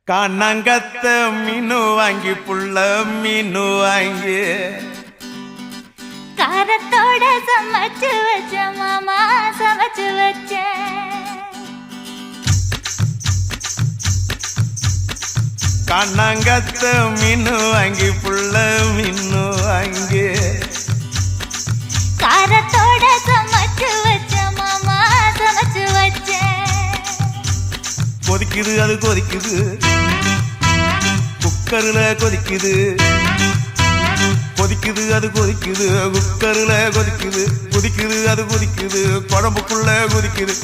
காணாங்கத்த மீனு வாங்கி புள்ள மீனு வாங்கி காரத்தோட சமைச்சு வச்ச மாமா சமைச்சு வச்ச காணாங்கத்த மீனு வாங்கி புள்ள மீனு வாங்கி காரத்தோட சமைச்சு வச்ச மாமா சமைச்சு வச்ச கொதிக்குது அது கொதிக்குது குக்கர்ல கொதிக்குது கொதிக்குது அது கொதிக்குது குக்கர்ல கொதிக்குது கொதிக்குது அது கொதிக்குது குழம்புக்குள்ள கொதிக்குது